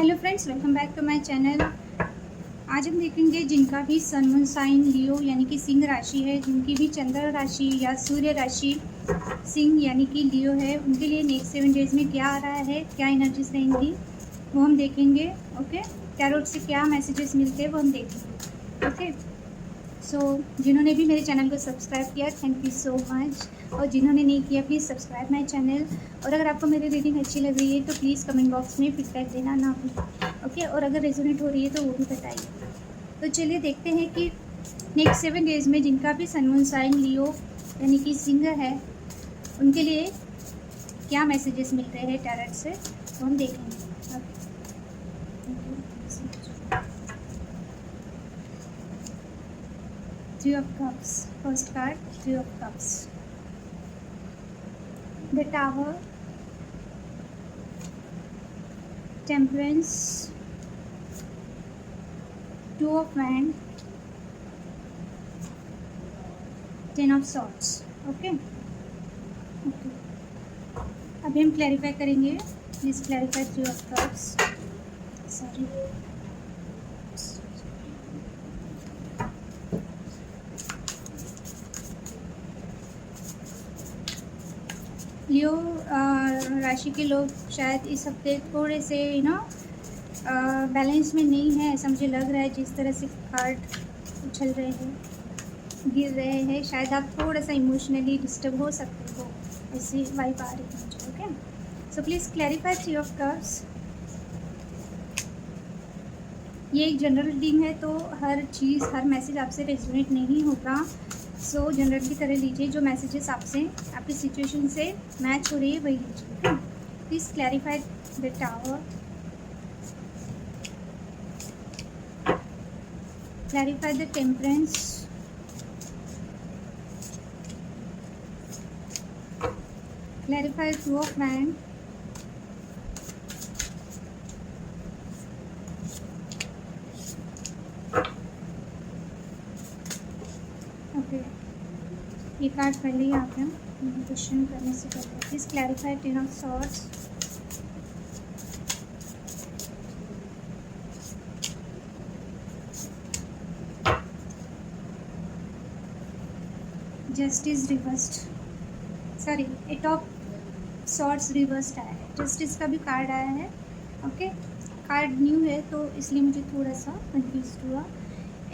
Hello friends, welcome back to my channel. आज हम देखेंगे जिनका भी सन मून साइन लियो यानी कि सिंह राशि है, जिनकी भी चंद्र राशि या सूर्य राशि सिंह यानी कि लियो है, उनके लिए नेक्स्ट 7 डेज में क्या आ रहा है, क्या एनर्जीज रहेंगी वो हम देखेंगे। ओके, टैरोट से क्या मैसेजेस मिलते हैं वो हम देखेंगे। ओके, जिन्होंने भी मेरे चैनल को सब्सक्राइब किया, थैंक यू सो मच। और जिन्होंने नहीं किया, प्लीज़ सब्सक्राइब माय चैनल। और अगर आपको मेरी रीडिंग अच्छी लग रही है तो प्लीज़ कमेंट बॉक्स में फीडबैक देना ना भूलें। ओके, और अगर रेजोनेट हो रही है तो वो भी बताइए। तो चलिए देखते हैं कि नेक्स्ट 7 डेज में जिनका भी सन मून साइन लियो यानी कि सिंह है, उनके लिए क्या मैसेजेस मिल रहे हैं टैरोट से, तो हम देखेंगे। Three of Cups. First card, Three of Cups. The Tower, Temperance, Two of Wands, Ten of Swords. Okay. अभी हम क्लैरिफाई करेंगे। Please clarify Three of Cups. Sorry, Leo राशि के लोग शायद इस हफ्ते थोड़े से बैलेंस में नहीं है, ऐसा मुझे लग रहा है। जिस तरह से कार्ड उछल रहे हैं, गिर रहे हैं, शायद आप थोड़ा सा इमोशनली डिस्टर्ब हो सकते हो, ऐसी वाइब आ रही है मुझे। Okay, so please clarify Three of Cups। ये एक जनरल रीडिंग है, तो हर चीज़, हर मैसेज आपसे रेजोनेट नहीं होगा। सो जनरल की तरह लीजिए, जो मैसेजेस आपसे, आपकी सिचुएशन से मैच हो रही है वही लीजिए। Please clarify the tower, clarify the temperance, clarify Two of Wands, okay. ये कार्ड पहले ही आप क्वेश्चन करने से पहले please clarify Ten of Swords, justice reversed, sorry eight of swords reversed आया है। जस्टिस का भी कार्ड आया है। ओके, कार्ड न्यू है तो इसलिए मुझे थोड़ा सा कंफ्यूज हुआ।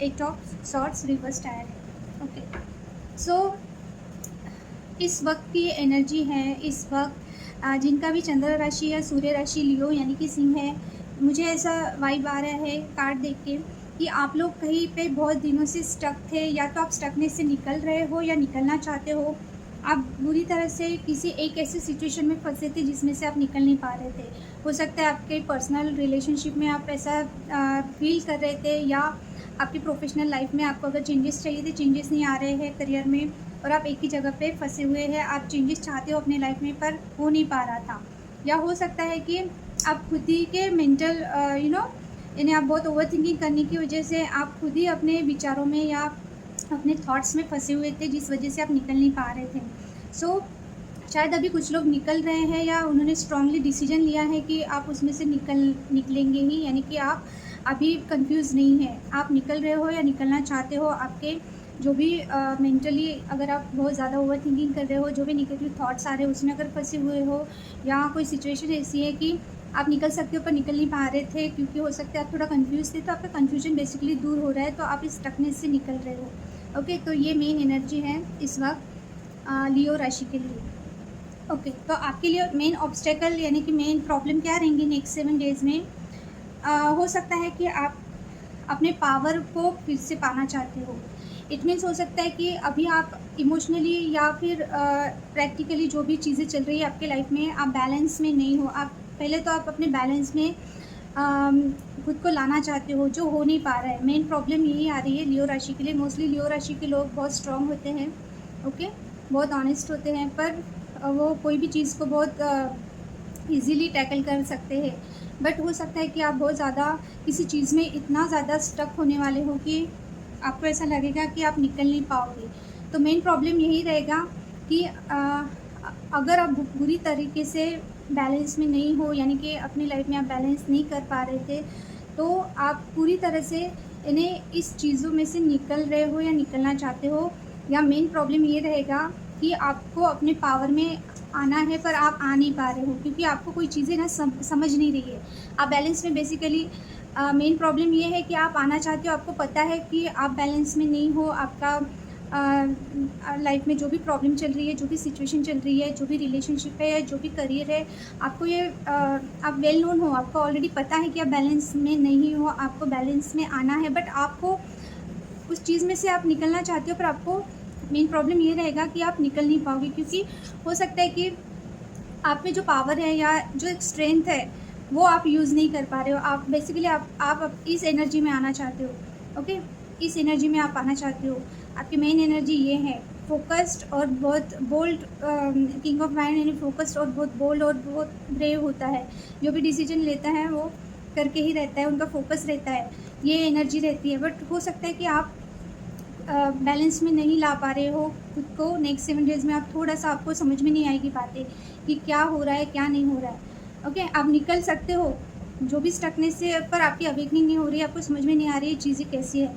एट ऑफ सॉर्ट्स रिवर्स्ड आया है। ओके, सो इस वक्त की एनर्जी है, इस वक्त जिनका भी चंद्र राशि या सूर्य राशि लियो यानी कि सिंह है, मुझे ऐसा वाइब आ रहा है कार्ड देख के कि आप लोग कहीं पे बहुत दिनों से स्टक थे, या तो आप स्टकनेस से निकल रहे हो या निकलना चाहते हो। आप बुरी तरह से किसी एक ऐसी सिचुएशन में फंसे थे जिसमें से आप निकल नहीं पा रहे थे। हो सकता है आपके पर्सनल रिलेशनशिप में आप ऐसा फील कर रहे थे, या आपकी प्रोफेशनल लाइफ में आपको अगर चेंजेस चाहिए थे, चेंजेस नहीं आ रहे हैं करियर में, और आप एक ही जगह पे फंसे हुए हैं। आप चेंजेस चाहते हो अपने लाइफ में पर हो नहीं पा रहा था। या हो सकता है कि आप खुद ही के मेंटल यानी आप बहुत ओवर थिंकिंग करने की वजह से आप खुद ही अपने विचारों में या अपने थॉट्स में फंसे हुए थे, जिस वजह से आप निकल नहीं पा रहे थे। शायद अभी कुछ लोग निकल रहे हैं, या उन्होंने स्ट्रांगली डिसीजन लिया है कि आप उसमें से निकलेंगे ही, यानी कि आप अभी कंफ्यूज नहीं है, आप निकल रहे हो या निकलना चाहते हो। आपके जो भी मेंटली अगर आप बहुत ज़्यादा ओवर थिंकिंग कर रहे हो, जो भी नेगेटिव थॉट्स आ रहे हो उसमें अगर फंसे हुए हो, या कोई सिचुएशन ऐसी है कि आप निकल सकते हो पर निकल नहीं पा रहे थे क्योंकि हो सकता है आप थोड़ा कंफ्यूज थे, तो आपका कंफ्यूजन बेसिकली दूर हो रहा है, तो आप इस स्टकनेस से निकल रहे हो। ओके, तो ये मेन एनर्जी है इस वक्त लियो राशि के लिए। ओके, तो आपके लिए मेन ऑब्स्टेकल यानी कि मेन प्रॉब्लम क्या रहेंगी नेक्स्ट 7 डेज़ में? हो सकता है कि आप अपने पावर को फिर से पाना चाहते हो। इट मीन्स हो सकता है कि अभी आप इमोशनली या फिर प्रैक्टिकली जो भी चीज़ें चल रही है आपके लाइफ में, आप बैलेंस में नहीं हो। आप पहले तो आप अपने बैलेंस में खुद को लाना चाहते हो, जो हो नहीं पा रहा है। मेन प्रॉब्लम यही आ रही है लियो राशि के लिए। मोस्टली लियो राशि के लोग बहुत स्ट्रांग होते हैं, ओके, बहुत ऑनेस्ट होते हैं, पर वो कोई भी चीज़ को बहुत ईजीली टैकल कर सकते हैं। बट हो सकता है कि आप बहुत ज़्यादा किसी चीज़ में इतना ज़्यादा स्टक होने वाले हो कि आपको ऐसा लगेगा कि आप निकल नहीं पाओगे। तो मेन प्रॉब्लम यही रहेगा कि अगर आप बुरी तरीके से बैलेंस में नहीं हो, यानी कि अपनी लाइफ में आप बैलेंस नहीं कर पा रहे थे, तो आप पूरी तरह से इन्हें इस चीज़ों में से निकल रहे हो या निकलना चाहते हो, या मेन प्रॉब्लम ये रहेगा कि आपको अपने पावर में आना है पर आप आ नहीं पा रहे हो, क्योंकि आपको कोई चीज़ें ना समझ नहीं रही है। आप बैलेंस में बेसिकली मेन प्रॉब्लम ये है कि आप आना चाहते हो, आपको पता है कि आप बैलेंस में नहीं हो, आपका लाइफ में जो भी प्रॉब्लम चल रही है, जो भी सिचुएशन चल रही है, जो भी रिलेशनशिप है या जो भी करियर है, आपको ये आप वेल नोन हो, आपको ऑलरेडी पता है कि आप बैलेंस में नहीं हो, आपको बैलेंस में आना है, बट आपको उस चीज़ में से आप निकलना चाहते हो, पर आपको मेन प्रॉब्लम ये रहेगा कि आप निकल नहीं पाओगे, क्योंकि हो सकता है कि आप में जो पावर है या जो एक स्ट्रेंथ है वो आप यूज़ नहीं कर पा रहे हो। आप बेसिकली आप इस एनर्जी में आना चाहते हो, ओके, इस एनर्जी में आप आना चाहते हो। आपकी मेन एनर्जी ये है फोकस्ड और बहुत बोल्ड, किंग ऑफ माइंड यानी फोकस्ड और बहुत बोल्ड और बहुत ब्रेव होता है। जो भी डिसीजन लेता है वो करके ही रहता है, उनका फोकस रहता है, ये एनर्जी रहती है। बट हो सकता है कि आप बैलेंस में नहीं ला पा रहे हो खुद को। नेक्स्ट 7 डेज़ में आप थोड़ा सा, आपको समझ में नहीं आएगी बातें कि क्या हो रहा है क्या नहीं हो रहा है, ओके। आप निकल सकते हो जो भी स्टकनेस से, पर आपकी अवेकनिंग नहीं हो रही है, आपको समझ में नहीं आ रही है चीज़ें कैसी है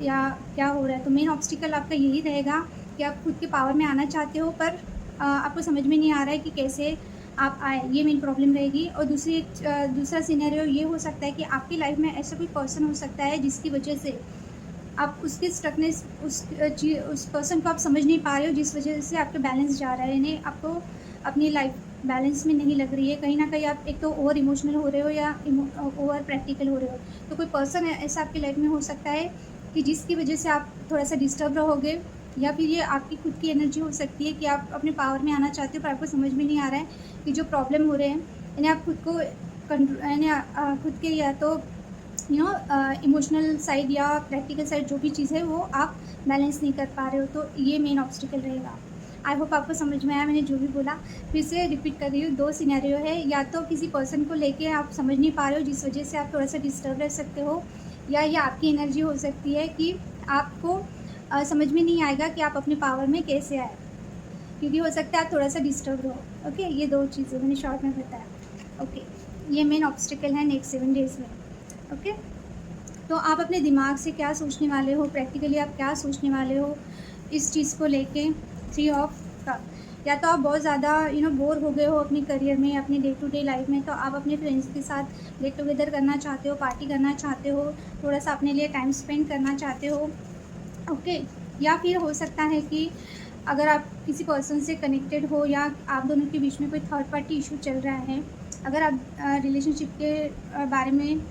या क्या हो रहा है। तो मेन ऑब्स्टिकल आपका यही रहेगा कि आप खुद के पावर में आना चाहते हो, पर आपको समझ में नहीं आ रहा है कि कैसे आप आए, ये मेन प्रॉब्लम रहेगी। और दूसरा सिनेरियो ये हो सकता है कि आपकी लाइफ में ऐसा कोई पर्सन हो सकता है जिसकी वजह से आप उसकी स्टकनेस, उस पर्सन को आप समझ नहीं पा रहे हो, जिस वजह से आपका बैलेंस जा रहा है, यानी आपको अपनी लाइफ बैलेंस में नहीं लग रही है। कहीं ना कहीं आप एक तो ओवर इमोशनल हो रहे हो या ओवर प्रैक्टिकल हो रहे हो। तो कोई पर्सन ऐसा आपकी लाइफ में हो सकता है कि जिसकी वजह से आप थोड़ा सा डिस्टर्ब रहोगे, या फिर ये आपकी खुद की एनर्जी हो सकती है कि आप अपने पावर में आना चाहते हो, पर आपको समझ में नहीं आ रहा है कि जो प्रॉब्लम हो रहे हैं यानी आप खुद को यानी खुद के या तो इमोशनल साइड या प्रैक्टिकल साइड जो भी चीज़ है वो आप बैलेंस नहीं कर पा रहे हो। तो ये मेन ऑब्स्टिकल रहेगा। आई होप आपको समझ में आया, मैंने जो भी बोला। फिर से रिपीट कर रही हूँ, 2 सिनेरियो है, या तो किसी पर्सन को लेके आप समझ नहीं पा रहे हो जिस वजह से आप थोड़ा सा डिस्टर्ब रह सकते हो, या ये आपकी एनर्जी हो सकती है कि आपको समझ में नहीं आएगा कि आप अपने पावर में कैसे आए, क्योंकि हो सकता है आप थोड़ा सा डिस्टर्ब रहो, ओके। ये 2 चीज़ें मैंने शॉर्ट में बताया, ओके। ये मेन ऑब्स्टिकल है नेक्स्ट 7 डेज़ में, ओके। तो आप अपने दिमाग से क्या सोचने वाले हो, प्रैक्टिकली आप क्या सोचने वाले हो इस चीज़ को लेके। 3 ऑफ कप, या तो आप बहुत ज़्यादा बोर हो गए हो अपने करियर में, अपनी डे टू डे लाइफ में, तो आप अपने फ्रेंड्स के साथ गेट टुगेदर करना चाहते हो, पार्टी करना चाहते हो, थोड़ा सा अपने लिए टाइम स्पेंड करना चाहते हो, ओके। या फिर हो सकता है कि अगर आप किसी पर्सन से कनेक्टेड हो या आप दोनों के बीच में कोई थर्ड पार्टी इशू चल रहा है, अगर आप रिलेशनशिप के बारे में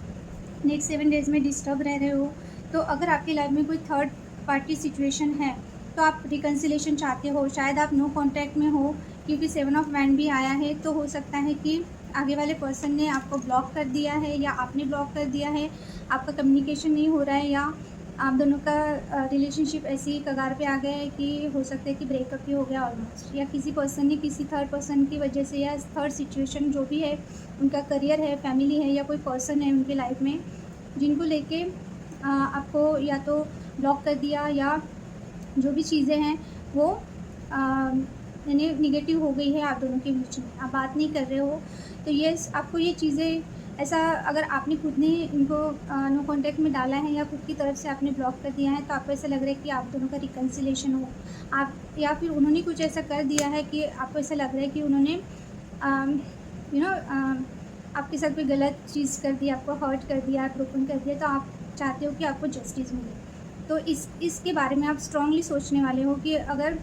नेक्स्ट 7 डेज़ में डिस्टर्ब रह रहे हो, तो अगर आपकी लाइफ में कोई थर्ड पार्टी सिचुएशन है तो आप रिकन्सिलेशन चाहते हो। शायद आप नो कॉन्टैक्ट में हो, क्योंकि 7 ऑफ वैंड भी आया है, तो हो सकता है कि आगे वाले पर्सन ने आपको ब्लॉक कर दिया है या आपने ब्लॉक कर दिया है, आपका कम्युनिकेशन नहीं हो रहा है, या आप दोनों का रिलेशनशिप ऐसी कगार पे आ गया है कि हो सकता है कि ब्रेकअप ही हो गया ऑलमोस्ट, या किसी पर्सन ने किसी थर्ड पर्सन की वजह से या थर्ड सिचुएशन जो भी है, उनका करियर है, फैमिली है, या कोई पर्सन है उनकी लाइफ में जिनको लेके आपको या तो ब्लॉक कर दिया, या जो भी चीज़ें हैं वो यानी निगेटिव हो गई है आप दोनों के बीच में, आप बात नहीं कर रहे हो। तो ये आपको ये चीज़ें ऐसा, अगर आपने खुद ने इनको नो कॉन्टैक्ट में डाला है या खुद की तरफ से आपने ब्लॉक कर दिया है, तो आपको ऐसा लग रहा है कि आप दोनों का रिकन्सिलेशन हो, आप या फिर उन्होंने कुछ ऐसा कर दिया है कि आपको ऐसा लग रहा है कि उन्होंने आपके साथ कोई गलत चीज़ कर दी, आपको हर्ट कर दिया, ब्रोकन कर दिया, तो आप चाहते हो कि आपको जस्टिस मिले। तो इसके बारे में आप स्ट्रांगली सोचने वाले हो कि अगर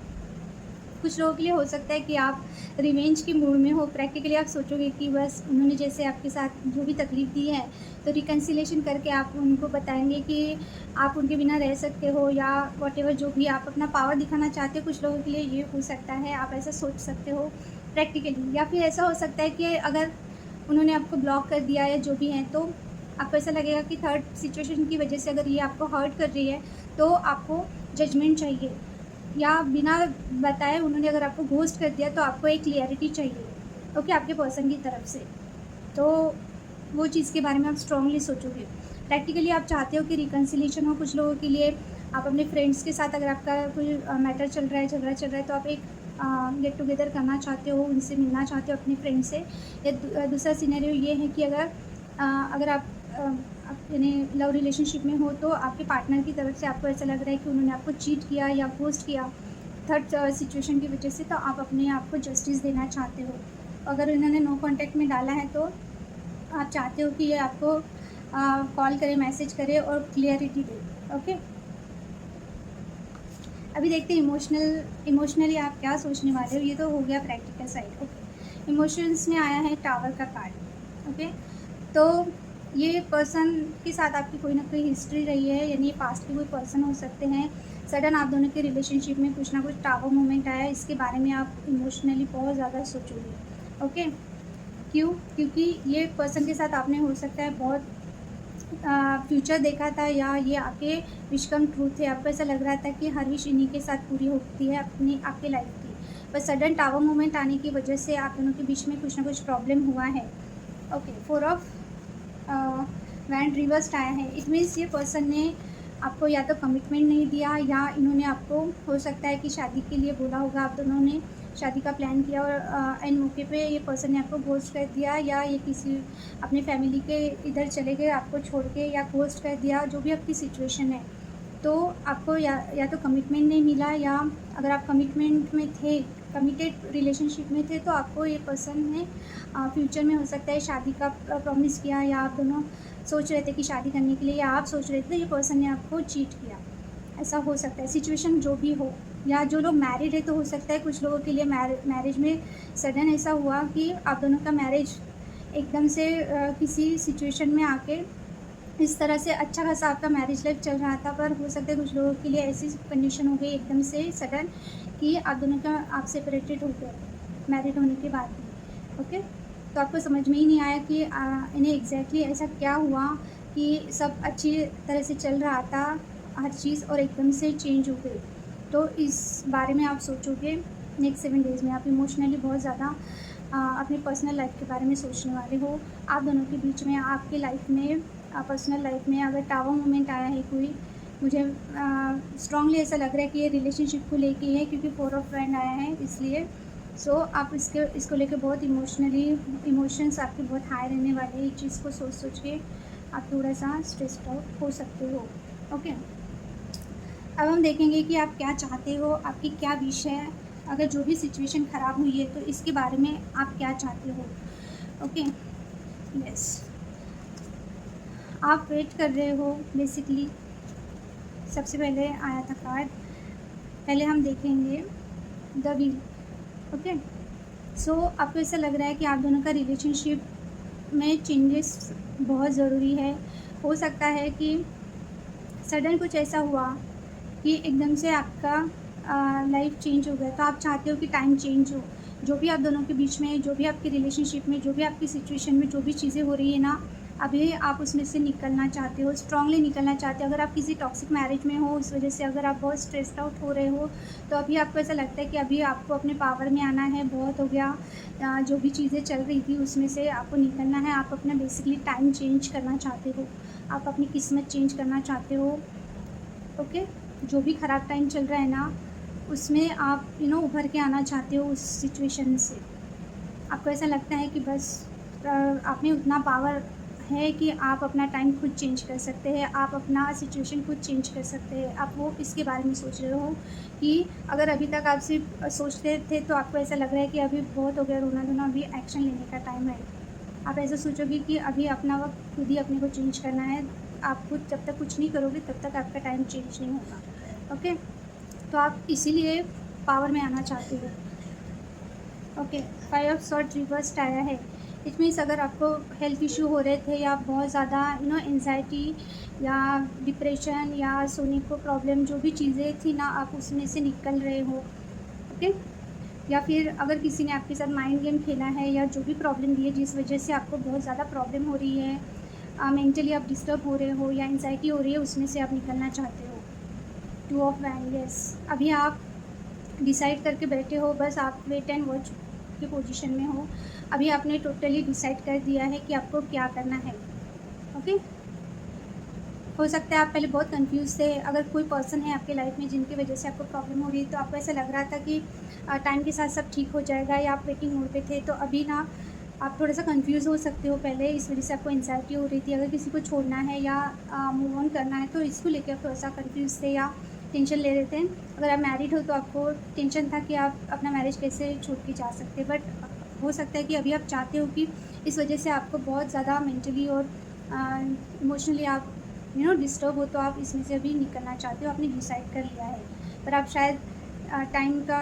कुछ लोगों के लिए हो सकता है कि आप रिवेंज के मूड में हो, प्रैक्टिकली आप सोचोगे कि बस उन्होंने जैसे आपके साथ जो भी तकलीफ़ दी है, तो रिकन्सिलेशन करके आप उनको बताएंगे कि आप उनके बिना रह सकते हो, या वॉटेवर जो भी आप अपना पावर दिखाना चाहते हो। कुछ लोगों के लिए ये हो सकता है, आप ऐसा सोच सकते हो प्रैक्टिकली। या फिर ऐसा हो सकता है कि अगर उन्होंने आपको ब्लॉक कर दिया या जो भी है, तो आपको ऐसा लगेगा कि थर्ड सिचुएशन की वजह से अगर ये आपको हर्ट कर रही है, तो आपको जजमेंट चाहिए, या बिना बताए उन्होंने अगर आपको घोस्ट कर दिया तो आपको एक क्लियरिटी चाहिए, ओके, आपके पर्सन की तरफ से। तो वो चीज़ के बारे में आप स्ट्रांगली सोचोगे। प्रैक्टिकली आप चाहते हो कि रिकन्सिलेशन हो। कुछ लोगों के लिए आप अपने फ्रेंड्स के साथ अगर आपका कोई मैटर चल रहा है, झगड़ा चल रहा है, तो आप एक गेट टुगेदर करना चाहते हो, उनसे मिलना चाहते हो अपने फ्रेंड से। या दूसरा सिनेरियो ये है कि अगर आप यानी लव रिलेशनशिप में हो तो आपके पार्टनर की तरफ से आपको ऐसा लग रहा है कि उन्होंने आपको चीट किया या घोस्ट किया थर्ड सिचुएशन की वजह से, तो आप अपने आप को जस्टिस देना चाहते हो। अगर इन्होंने नो कांटेक्ट में डाला है तो आप चाहते हो कि ये आपको कॉल करे, मैसेज करे और क्लियरिटी दे। ओके, अभी देखते हैं इमोशनली आप क्या सोचने वाले हो। ये तो हो गया प्रैक्टिकल साइड। ओके, इमोशंस में आया है टावर का कार्ड। ओके, तो ये पर्सन के साथ आपकी कोई ना कोई हिस्ट्री रही है, यानी पास्ट के कोई पर्सन हो सकते हैं। सडन आप दोनों के रिलेशनशिप में कुछ ना कुछ टावर मोमेंट आया, इसके बारे में आप इमोशनली बहुत ज़्यादा सोचोगे। ओके, क्यों? क्योंकि ये पर्सन के साथ आपने हो सकता है बहुत फ्यूचर देखा था, या ये आपके विश कम ट्रू थे। आपको ऐसा लग रहा था कि हर विश इन्हीं के साथ पूरी होती है आपके लाइफ की, पर सडन टावर मोमेंट आने की वजह से आप दोनों के बीच में कुछ ना कुछ प्रॉब्लम हुआ है। ओके, 4 ऑफ वैंड रिवर्स्ड आया है। इट मीन्स ये पर्सन ने आपको या तो कमिटमेंट नहीं दिया, या इन्होंने आपको हो सकता है कि शादी के लिए बोला होगा, आप दोनों ने शादी का प्लान किया और एंड मौके पे ये पर्सन ने आपको घोस्ट कर दिया, या ये किसी अपनी फैमिली के इधर चले गए आपको छोड़ के, या घोस्ट कर दिया, जो भी आपकी सिचुएशन है। तो आपको या तो कमिटमेंट नहीं मिला, या अगर आप कमिटमेंट में थे, कमिटेड रिलेशनशिप में थे, तो आपको ये पर्सन ने फ्यूचर में हो सकता है शादी का प्रॉमिस किया, या आप दोनों सोच रहे थे कि शादी करने के लिए, या आप सोच रहे थे, ये पर्सन ने आपको चीट किया। ऐसा हो सकता है, सिचुएशन जो भी हो। या जो लोग मैरिड है तो हो सकता है कुछ लोगों के लिए मैरिज में सडन ऐसा हुआ कि आप दोनों का मैरिज एकदम से किसी सिचुएशन में आके इस तरह से अच्छा खासा आपका मैरिज लाइफ चल रहा था, पर हो सकता है कुछ लोगों के लिए ऐसी कंडीशन हो गई एकदम से सडन कि आप दोनों का आप सेपरेटेड हो गए मैरिड होने के बाद भी। ओके, तो आपको समझ में ही नहीं आया कि इन्हें एग्जैक्टली ऐसा क्या हुआ कि सब अच्छी तरह से चल रहा था हर चीज़, और एकदम से चेंज हो गई। तो इस बारे में आप सोचोगे नेक्स्ट 7 डेज़ में। आप इमोशनली बहुत ज़्यादा अपनी पर्सनल लाइफ के बारे में सोचने वाले हो। आप दोनों के बीच में आपके लाइफ में पर्सनल लाइफ में अगर टावर मोमेंट आया है कोई, मुझे स्ट्रांगली ऐसा लग रहा है कि ये रिलेशनशिप को लेके है, क्योंकि 4 ऑफ वैंड आया है इसलिए। सो आप इसको लेके बहुत इमोशंस आपके बहुत हाई रहने वाले हैं। इस चीज़ को सोच के आप थोड़ा सा स्ट्रेस्ड आउट हो सकते हो। ओके, अब हम देखेंगे कि आप क्या चाहते हो, आपकी क्या विश है। अगर जो भी सिचुएशन ख़राब हुई है तो इसके बारे में आप क्या चाहते हो। ओके, यस, आप वेट कर रहे हो बेसिकली। सबसे पहले आया था कार्ड, पहले हम देखेंगे द व्हील। ओके, सो आपको ऐसा लग रहा है कि आप दोनों का रिलेशनशिप में चेंजेस बहुत ज़रूरी है। हो सकता है कि सडन कुछ ऐसा हुआ कि एकदम से आपका लाइफ चेंज हो गया, तो आप चाहते हो कि टाइम चेंज हो। जो भी आप दोनों के बीच में, जो भी आपकी रिलेशनशिप में, जो भी आपकी सिचुएशन में जो भी चीज़ें हो रही है ना, अभी आप उसमें से निकलना चाहते हो, स्ट्रांगली निकलना चाहते हो। अगर आप किसी टॉक्सिक मैरिज में हो, उस वजह से अगर आप बहुत स्ट्रेस्ड आउट हो रहे हो, तो अभी आपको ऐसा लगता है कि अभी आपको अपने पावर में आना है, बहुत हो गया। जो भी चीज़ें चल रही थी उसमें से आपको निकलना है। आप अपना बेसिकली टाइम चेंज करना चाहते हो, आप अपनी किस्मत चेंज करना चाहते हो। ओके, जो भी ख़राब टाइम चल रहा है ना, उसमें आप उभर के आना चाहते हो उस सिचुएशन से। आपको ऐसा लगता है कि बस आप में उतना पावर है कि आप अपना टाइम खुद चेंज कर सकते हैं, आप अपना सिचुएशन खुद चेंज कर सकते हैं। आप वो इसके बारे में सोच रहे हो कि अगर अभी तक आप सिर्फ सोचते थे तो आपको ऐसा लग रहा है कि अभी बहुत हो गया रोना धोना, अभी एक्शन लेने का टाइम है। आप ऐसा सोचोगे कि अभी अपना वक्त खुद ही अपने को चेंज करना है। आप खुद जब तक कुछ नहीं करोगे तब तक आपका टाइम चेंज नहीं होगा। ओके, तो आप इसीलिए पावर में आना चाहते हो। ओके, 5 ऑफ सॉर्ड रिवर्स्ड आया है। इट मीन्स अगर आपको हेल्थ इशू हो रहे थे, या बहुत ज़्यादा एंजाइटी या डिप्रेशन या सोने को प्रॉब्लम, जो भी चीज़ें थी ना, आप उसमें से निकल रहे हो। ओके, या फिर अगर किसी ने आपके साथ माइंड गेम खेला है, या जो भी प्रॉब्लम दी है जिस वजह से आपको बहुत ज़्यादा प्रॉब्लम हो रही है, मेंटली आप डिस्टर्ब हो रहे हो या एंजाइटी हो रही है, उसमें से आप निकलना चाहते हो। 2 ऑफ वैंड, यस, अभी आप डिसाइड करके बैठे हो, बस आप वेट एंड वॉच की पोजीशन में हो। अभी आपने टोटली डिसाइड कर दिया है कि आपको क्या करना है। ओके, हो सकता है आप पहले बहुत कंफ्यूज थे। अगर कोई पर्सन है आपके लाइफ में जिनकी वजह से आपको प्रॉब्लम हो रही है, तो आपको ऐसा लग रहा था कि टाइम के साथ सब ठीक हो जाएगा, या आप वेटिंग मोड पे थे तो अभी ना आप थोड़ा सा कंफ्यूज हो सकते हो पहले, इस वजह से आपको एंग्जाइटी हो रही थी। अगर किसी को छोड़ना है या मूव ऑन करना है तो इसको लेकर आप थोड़ा सा कंफ्यूज थे या टेंशन ले रहे थे। अगर आप मैरिड हो तो आपको टेंशन था कि आप अपना मैरिज कैसे छोड़ के जा सकते, बट हो सकता है कि अभी आप चाहते हो कि इस वजह से आपको बहुत ज़्यादा मेंटली और इमोशनली आप डिस्टर्ब हो, तो आप इसमें से अभी निकलना चाहते हो, आपने डिसाइड कर लिया है। पर आप शायद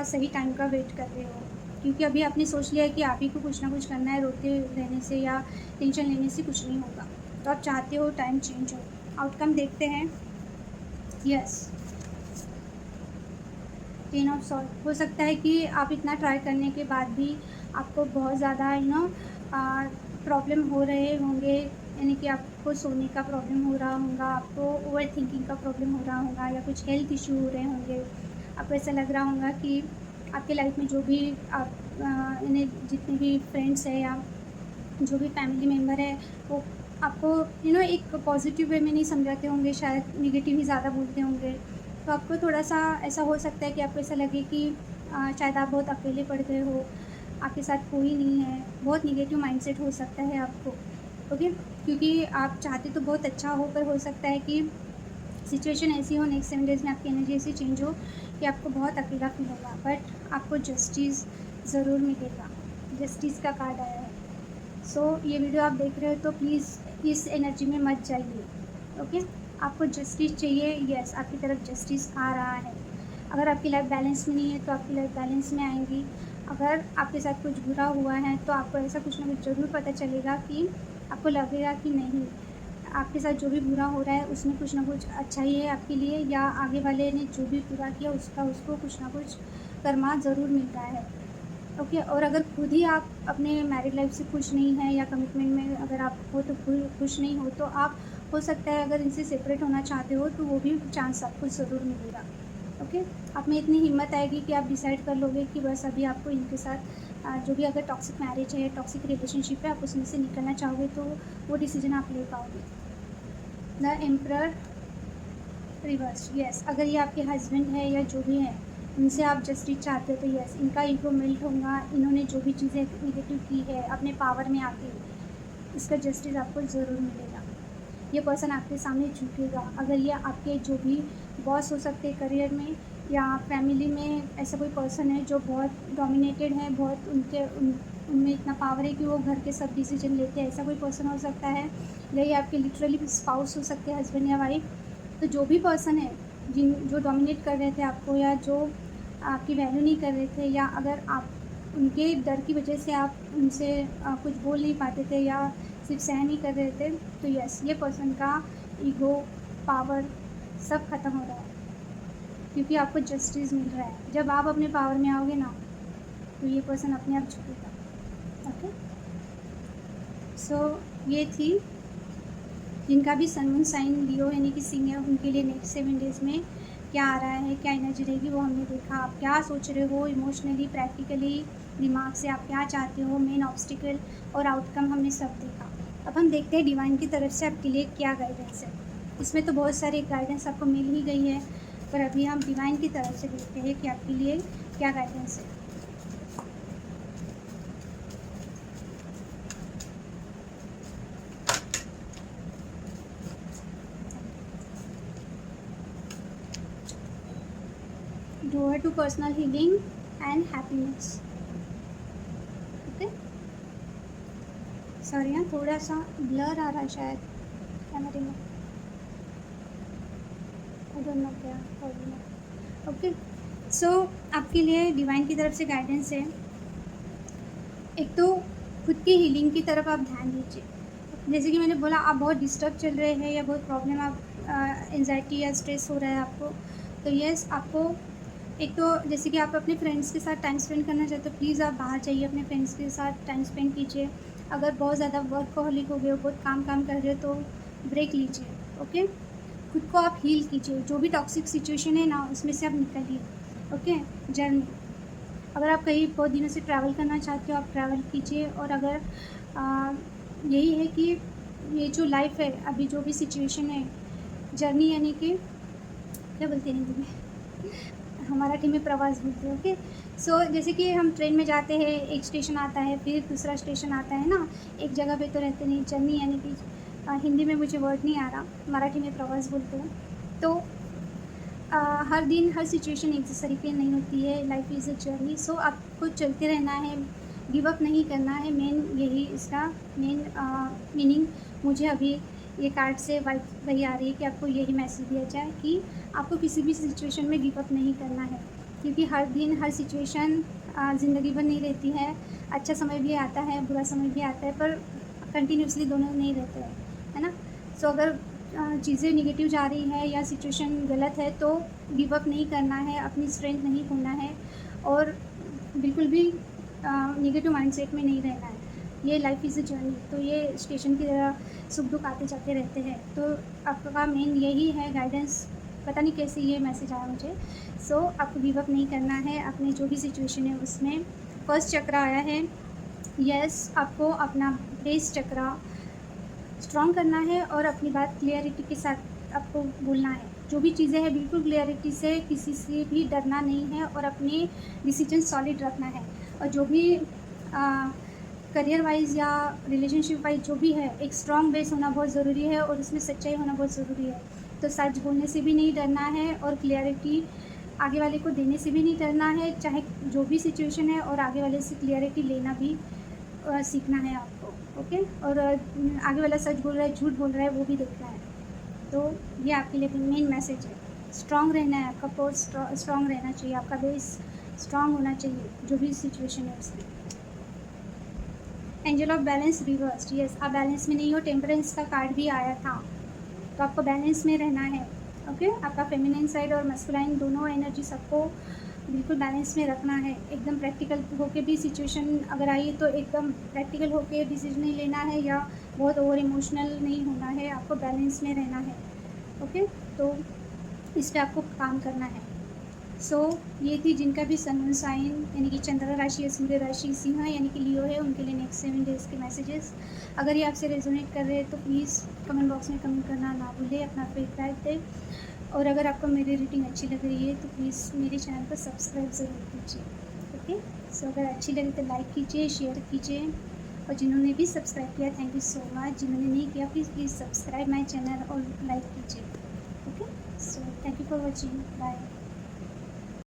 सही टाइम का वेट कर रहे हो, क्योंकि अभी आपने सोच लिया है कि आप ही को कुछ ना कुछ करना है, रोते रहने से या टेंशन लेने से कुछ नहीं होगा। तो आप चाहते हो टाइम चेंज हो। आउटकम देखते हैं। Yes, 10 of sort. हो सकता है कि आप इतना ट्राई करने के बाद भी आपको बहुत ज़्यादा प्रॉब्लम हो रहे होंगे, यानी कि आपको सोने का प्रॉब्लम हो रहा होगा, आपको ओवर थिंकिंग का प्रॉब्लम हो रहा होगा, या कुछ हेल्थ इशू हो रहे होंगे। आपको ऐसा लग रहा होगा कि आपके लाइफ में जो भी आप यानी जितने भी फ्रेंड्स हैं या जो भी फैमिली मेम्बर है, वो आपको एक पॉजिटिव वे में नहीं समझाते होंगे, शायद निगेटिव ही ज़्यादा बोलते होंगे। तो आपको थोड़ा सा ऐसा हो सकता है कि आपको ऐसा लगे कि शायद आप बहुत अकेले पड़ गए हो, आपके साथ कोई नहीं है। बहुत निगेटिव माइंडसेट हो सकता है आपको, ओके, क्योंकि आप चाहते तो बहुत अच्छा हो, पर हो सकता है कि सिचुएशन ऐसी हो, नेक्स्ट 7 डेज़ में आपकी एनर्जी ऐसी चेंज हो कि आपको बहुत अकेला फील होगा, बट आपको जस्टिस ज़रूर मिलेगा। जस्टिस का कार्ड आया है। सो ये वीडियो आप देख रहे हो तो प्लीज़ इस एनर्जी में मत जाइए, ओके। आपको जस्टिस चाहिए, यस, आपकी तरफ जस्टिस आ रहा है। अगर आपकी लाइफ बैलेंस में नहीं है तो आपकी लाइफ बैलेंस में आएगी। अगर आपके साथ कुछ बुरा हुआ है तो आपको ऐसा कुछ ना कुछ ज़रूर पता चलेगा कि आपको लगेगा कि नहीं, आपके साथ जो भी बुरा हो रहा है उसमें कुछ ना कुछ अच्छा ही है आपके लिए, या आगे वाले ने जो भी बुरा किया उसको कुछ ना कुछ कर्मा ज़रूर मिल रहा है, ओके। और अगर खुद ही आप अपने मैरिड लाइफ से खुश नहीं हैं या कमिटमेंट में अगर आप हो तो खुश नहीं हो, तो आप हो सकता है अगर इनसे सेपरेट होना चाहते हो तो वो भी चांस आपको ज़रूर मिलेगा, ओके। आप में इतनी हिम्मत आएगी कि आप डिसाइड कर लोगे कि बस अभी आपको इनके साथ जो भी अगर टॉक्सिक मैरिज है, टॉक्सिक रिलेशनशिप है, आप उसमें से निकलना चाहोगे तो वो डिसीजन आप ले पाओगे। द एम्परर रिवर्स, यस, अगर ये आपके हस्बैंड है या जो भी है, उनसे आप जस्टिस चाहते हो तो यस, इनका ईगो मेल्ट होगा। इन्होंने जो भी चीज़ें निगेटिव की है अपने पावर में आके, इसका जस्टिस आपको ज़रूर मिलेगा। ये पर्सन आपके सामने झुकेगा। अगर ये आपके जो भी बॉस हो सकते हैं करियर में या फैमिली में, ऐसा कोई पर्सन है जो बहुत डोमिनेटेड है, बहुत उनमें इतना पावर है कि वो घर के सब डिसीजन लेते हैं, ऐसा कोई पर्सन हो सकता है। या ये आपके लिटरली स्पाउस हो सकते हैं, हस्बैंड या वाइफ। तो जो भी पर्सन है जो डोमिनेट कर रहे थे आपको, या जो आपकी वैल्यू नहीं कर रहे थे, या अगर आप उनके डर की वजह से आप उनसे कुछ बोल नहीं पाते थे या सिर्फ सहन नहीं कर रहे थे, तो यस, ये पर्सन का ईगो, पावर सब ख़त्म हो रहा है, क्योंकि आपको जस्टिस मिल रहा है। जब आप अपने पावर में आओगे ना तो ये पर्सन अपने आप झुकेगा, ओके। सो ये थी जिनका भी सन मून साइन लियो यानी कि सिंह है, उनके लिए नेक्स्ट 7 डेज़ में क्या आ रहा है, क्या एनर्जी रहेगी, वो हमने देखा। आप क्या सोच रहे हो इमोशनली, प्रैक्टिकली, दिमाग से आप क्या चाहते हो, मेन ऑब्स्टिकल और आउटकम हमने सब देखा। अब हम देखते हैं डिवाइन की तरफ से आपके लिए क्या गाइडेंस है। इसमें तो बहुत सारे गाइडेंस आपको मिल ही गई है, पर अभी हम डिवाइन की तरफ से देखते हैं कि आपके लिए क्या गाइडेंस है। Door to personal healing and happiness, okay. Sorry हाँ, थोड़ा सा ब्लर आ रहा है शायद कैमरे में, आई डोंट नो क्या प्रॉब्लम है, ओके। सो आपके लिए डिवाइन की तरफ से गाइडेंस है। एक तो खुद की हीलिंग की तरफ आप ध्यान दीजिए। जैसे कि मैंने बोला, आप बहुत डिस्टर्ब चल रहे हैं या बहुत प्रॉब्लम, आप एंजाइटी या स्ट्रेस हो रहा है आपको, तो यस, आपको एक तो जैसे कि आप अपने फ्रेंड्स के साथ टाइम स्पेंड करना चाहते हो, प्लीज़ आप बाहर जाइए, अपने फ्रेंड्स के साथ टाइम स्पेंड कीजिए। अगर बहुत ज़्यादा वर्कहॉलिक हो गए हो, बहुत काम कर रहे हो, तो ब्रेक लीजिए, ओके। खुद को आप हील कीजिए, जो भी टॉक्सिक सिचुएशन है ना उसमें से आप निकलिए, ओके। जर्नी, अगर आप कहीं बहुत दिनों से ट्रैवल करना चाहते हो आप ट्रैवल कीजिए। और अगर यही है कि ये जो लाइफ है अभी जो भी सिचुएशन है, जर्नी यानी कि क्या बोलते हैं हिंदी में, मराठी में प्रवास बोलते हैं। ओके, सो जैसे कि हम ट्रेन में जाते हैं, एक स्टेशन आता है, फिर दूसरा स्टेशन आता है ना, एक जगह पे तो रहते नहीं। जर्नी यानी कि हिंदी में मुझे वर्ड नहीं आ रहा, मराठी में प्रवास बोलते हैं। तो हर दिन हर सिचुएशन एक जैसे तरीके नहीं होती है। लाइफ इज़ अ जर्नी, सो आपको चलते रहना है, गिव अप नहीं करना है। मेन यही इसका मेन मीनिंग मुझे अभी ये कार्ड से वाइब वही आ रही है कि आपको यही मैसेज दिया जाए कि आपको किसी भी सिचुएशन में गिव अप नहीं करना है, क्योंकि हर दिन हर सिचुएशन ज़िंदगी भर नहीं रहती है। अच्छा समय भी आता है, बुरा समय भी आता है, पर कंटिन्यूसली दोनों नहीं रहते हैं, है ना। सो अगर चीज़ें निगेटिव जा रही है या सिचुएशन गलत है तो गिव अप नहीं करना है, अपनी स्ट्रेंथ नहीं खोना है और बिल्कुल भी निगेटिव माइंडसेट में नहीं रहना है। ये लाइफ इज़ अ जर्नी, तो ये स्टेशन की तरह सुख दुख आते जाते रहते हैं। तो आपका मेन यही है गाइडेंस, पता नहीं कैसे ये मैसेज आया मुझे। सो आपको गिव अप नहीं करना है अपने जो भी सिचुएशन है उसमें। फर्स्ट चक्र आया है, यस, आपको अपना बेस चक्र स्ट्रॉन्ग करना है और अपनी बात क्लियरिटी के साथ आपको बोलना है। जो भी चीज़ें हैं बिल्कुल क्लियरिटी से, किसी से भी डरना नहीं है और अपने डिसीजन सॉलिड रखना है। और जो भी करियर वाइज या रिलेशनशिप वाइज जो भी है, एक स्ट्रॉन्ग बेस होना बहुत ज़रूरी है और उसमें सच्चाई होना बहुत ज़रूरी है। तो सच बोलने से भी नहीं डरना है और क्लियरिटी आगे वाले को देने से भी नहीं डरना है, चाहे जो भी सिचुएशन है, और आगे वाले से क्लियरिटी लेना भी सीखना है आपको। ओके, और आगे वाला सच बोल रहा है झूठ बोल रहा है वो भी देखना है। तो ये आपके लिए मेन मैसेज है। स्ट्रॉन्ग रहना है, आपका कोर स्ट्रॉन्ग रहना चाहिए, आपका बेस स्ट्रॉन्ग होना चाहिए जो भी सिचुएशन है उसमें। Angel of balance reversed, yes, आप बैलेंस में नहीं हो। टेम्परेंस का कार्ड भी आया था, तो आपको बैलेंस में रहना है। ओके, आपका फेमिनिन साइड और मस्कुलाइन दोनों एनर्जी सबको बिल्कुल बैलेंस में रखना है। एकदम प्रैक्टिकल होके भी सिचुएशन अगर आई तो एकदम प्रैक्टिकल होके डिसीजन नहीं लेना है या बहुत ओवर इमोशनल नहीं होना है, आपको बैलेंस में रहना है। ओके, तो इस पर आपको काम करना है। सो ये थी जिनका भी सन मून साइन यानी कि चंद्र राशि या सूर्य राशि सिंह है यानी कि लियो है, उनके लिए नेक्स्ट 7 डेज़ के मैसेजेस। अगर ये आपसे रेजोनेट कर रहे हैं तो प्लीज़ कमेंट बॉक्स में कमेंट करना ना भूलें, अपना फीडबैक दें। और अगर आपको मेरी रीडिंग अच्छी लग रही है तो प्लीज़ मेरे चैनल को सब्सक्राइब ज़रूर कीजिए। ओके, सो अगर अच्छी लगी तो लाइक कीजिए, शेयर कीजिए, और जिन्होंने भी सब्सक्राइब किया थैंक यू सो मच। जिन्होंने नहीं किया प्लीज़ सब्सक्राइब माई चैनल और लाइक कीजिए। Okay, so thank you for watching, bye.